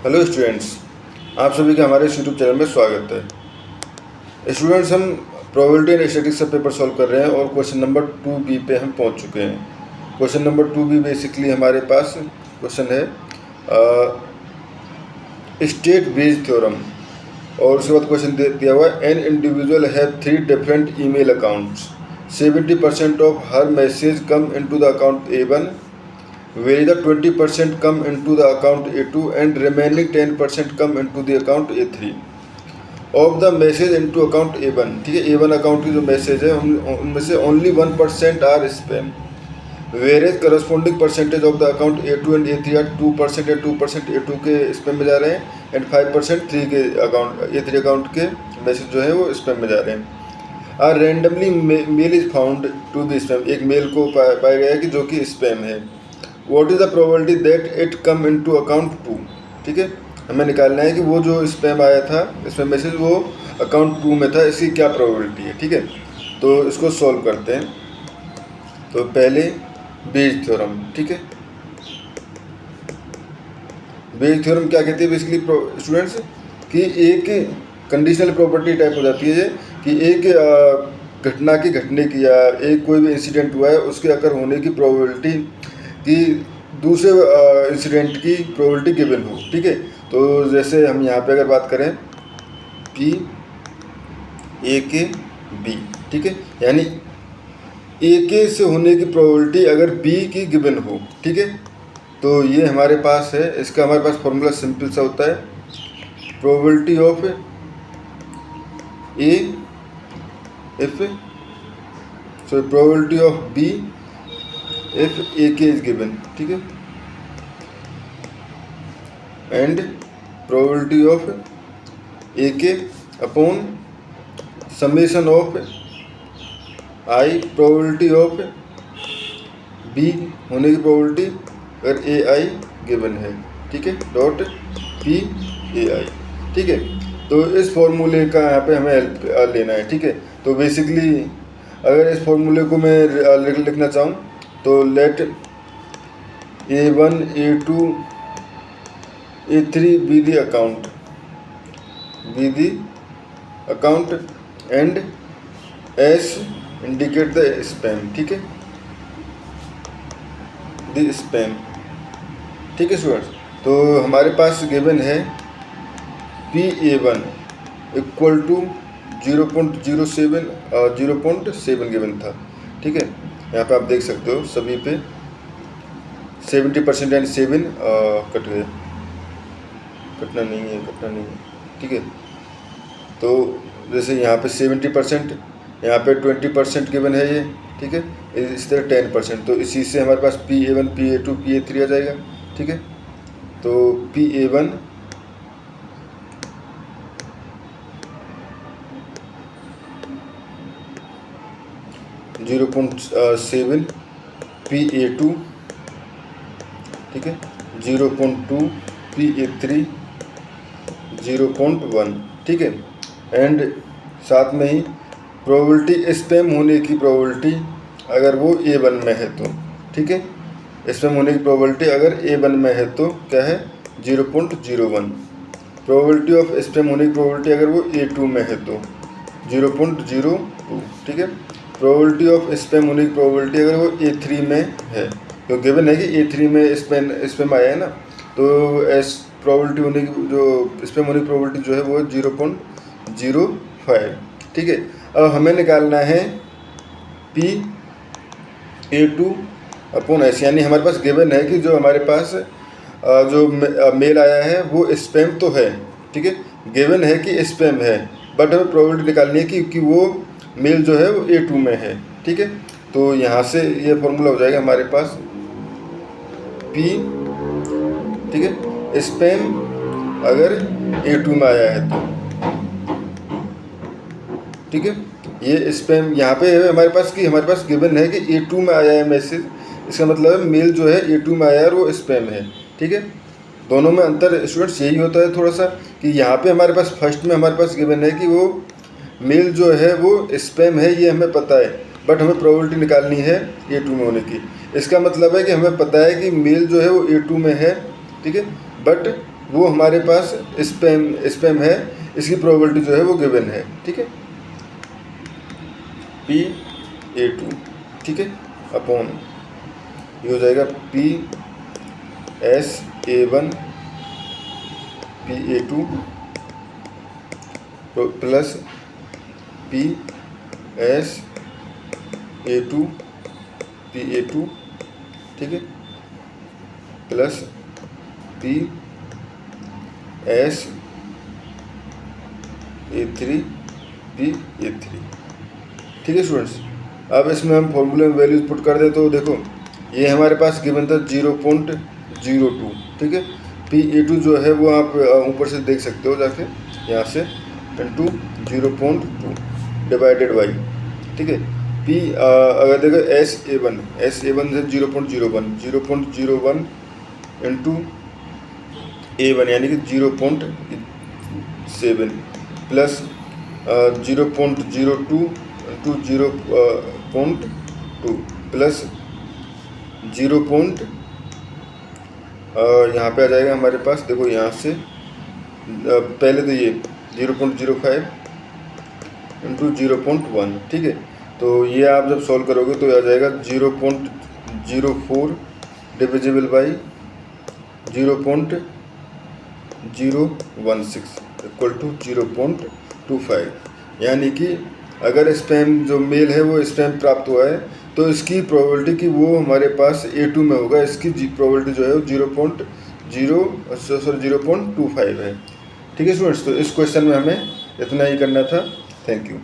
Hello students, आप सभी का हमारे यूट्यूब चैनल में स्वागत है। स्टूडेंट्स, हम प्रोबेबिलिटी एंड स्टैटिस्टिक्स का पेपर सॉल्व कर रहे हैं और क्वेश्चन नंबर 2B पे हम पहुंच चुके हैं। क्वेश्चन नंबर 2B बेसिकली हमारे पास क्वेश्चन है स्टेट बेस्ड थ्योरम, और उसके बाद क्वेश्चन दिया हुआ है an individual have 3 different email accounts, 70% of her message come into the account A1, where the 20% come into the account A2 and remaining 10% come into the account A3 of the message into account A1। ठीक है, A1 account की जो message है उनमें से only 1% are spam, whereas corresponding percentage of the account A2 and A3 are 2% and 2% A2 के spam में जा रहे हैं एंड 5% 3 के अकाउंट A3 अकाउंट के मैसेज जो है वो स्पैम में जा रहे हैं। Are randomly mail is found to be spam, एक मेल को पाया गया है कि जो कि स्पैम है। What is the probability that it come into account 2? ठीक है, हमें निकालना है कि वो जो स्पैम आया था, स्पैम मैसेज वो अकाउंट 2 में था, इसकी क्या प्रोबेबिलिटी है। ठीक है, तो इसको सॉल्व करते हैं। तो पहले बेज थ्योरम, ठीक है, बेज थ्योरम क्या कहती है बेसिकली स्टूडेंट्स, कि एक कंडीशनल प्रॉपर्टी टाइप हो जाती है कि एक घटना की घटने की या एक कोई भी इंसिडेंट हुआ है उसके अगर होने की प्रोबेबिलिटी कि दूसरे इंसिडेंट की प्रोबेबिलिटी गिवन हो। ठीक है, तो जैसे हम यहाँ पे अगर बात करें कि ए के बी, ठीक है, यानी ए के से होने की प्रोबेबिलिटी अगर बी की गिवन हो, ठीक है, तो ये हमारे पास है। इसका हमारे पास फॉर्मूला सिंपल सा होता है, probability of A if probability of B if A के इज गिवन, ठीक है, एंड प्रोबेबिलिटी ऑफ ए के upon summation of I probability of B होने की प्रोबेबिलिटी अगर ए आई गिवन है, ठीक है, डॉट पी ए आई। ठीक है, तो इस फॉर्मूले का यहाँ पे हमें हेल्प लेना है। ठीक है, तो बेसिकली अगर इस फॉर्मूले को मैं लिखना चाहूँ तो late A1 A2 A3 be the account and S indicate the spam। ठीक है, the spam, ठीक है स्टूडेंट्स। तो हमारे पास गिवन है PA1 इक्वल टू 0.07 गिवन था। ठीक है, यहाँ पे आप देख सकते हो सभी पे 70% एंड 7 कटना नहीं है। ठीक है, तो जैसे यहाँ पे 70%, यहाँ पे 20% गिवन है ये, ठीक है, इस तरह 10%, तो इसी से हमारे पास PA1 PA2 PA3 आ जाएगा। ठीक है, तो PA1 0.7 PA2, ठीक है, 0.2 PA3 0.1, ठीक है, एंड साथ में ही प्रोबेबिलिटी स्पैम होने की प्रोबेबिलिटी अगर वो A1 में है तो, ठीक है, स्पैम होने की प्रोबेबिलिटी अगर A1 में है तो क्या है 0.01, प्रोबेबिलिटी ऑफ स्पैम होने की प्रोबेबिलिटी अगर वो A2 में है तो 0.02, ठीक है, प्रोबेबिलिटी ऑफ स्पैम होने की प्रोबेबिलिटी अगर वो A3 में है, तो गिवन है कि A3 में स्पैम आया है ना, तो एस प्रोबेबिलिटी होने की जो स्पैम होने की प्रोबेबिलिटी जो है वो 0.05। ठीक है, अब हमें निकालना है PA2 अपॉन S, यानी हमारे पास गिवन है कि जो हमारे पास जो मेल आया है वो स्पैम तो है, ठीक है, गिवन है कि स्पैम है, बट हमें प्रोबेबिलिटी निकालनी है कि वो मेल जो है वो A2 में है। ठीक है, तो यहाँ से ये फॉर्मूला हो जाएगा हमारे पास P, ठीक है, स्पैम अगर A2 में आया है तो, ठीक है, ये स्पैम यहाँ पे है हमारे पास कि हमारे पास गिवन है कि A2 में आया है मैसेज, इसका मतलब है मेल जो है A2 में आया है और वो स्पैम है। ठीक है, दोनों में अंतर स्टूडेंट्स यही होता है थोड़ा सा कि यहाँ पे हमारे पास फर्स्ट में हमारे पास गिवन है कि वो मेल जो है वो स्पैम है, ये हमें पता है, बट हमें प्रोबेबिलिटी निकालनी है A2 में होने की। इसका मतलब है कि हमें पता है कि मेल जो है वो A2 में है, ठीक है, बट वो हमारे पास स्पैम है, इसकी प्रोबेबिलिटी जो है वो गिवन है। ठीक है, P(A2), ठीक है, अपॉन ये हो जाएगा P(S)(A1) P(A2) plus P(S)(A2) P(A2), ठीक है, प्लस P(S)(A3) P(A3), ठीक है स्टूडेंट्स। अब इसमें हम फॉर्मूले में वैल्यूज पुट कर दें तो देखो ये हमारे पास गिवन था 0.02, ठीक है। P(A2) जो है वो आप ऊपर से देख सकते हो जाके यहाँ से, इंटू 0.2 डिवाइडेड बाई, ठीक है। अगर देखो S(A1) है 0.01 इंटू A1 यानी कि 0.7 प्लस 0.02 इंटू 0.2 प्लस 0. यहाँ पे आ जाएगा हमारे पास, देखो यहाँ से पहले तो ये 0.05 इंटू 0.1, ठीक है। तो ये आप जब सॉल्व करोगे तो आ जाएगा 0.04 डिविजिबल बाई 0.016 इक्वल टू 0.25, यानी कि अगर स्पैम जो मेल है वो स्पैम प्राप्त हुआ है तो इसकी प्रोबेबिलिटी कि वो हमारे पास A2 में होगा, इसकी प्रोबेबिलिटी जो है वो 0.25 है। ठीक है स्टूडेंट्स, तो इस क्वेश्चन में हमें इतना ही करना था। Thank you.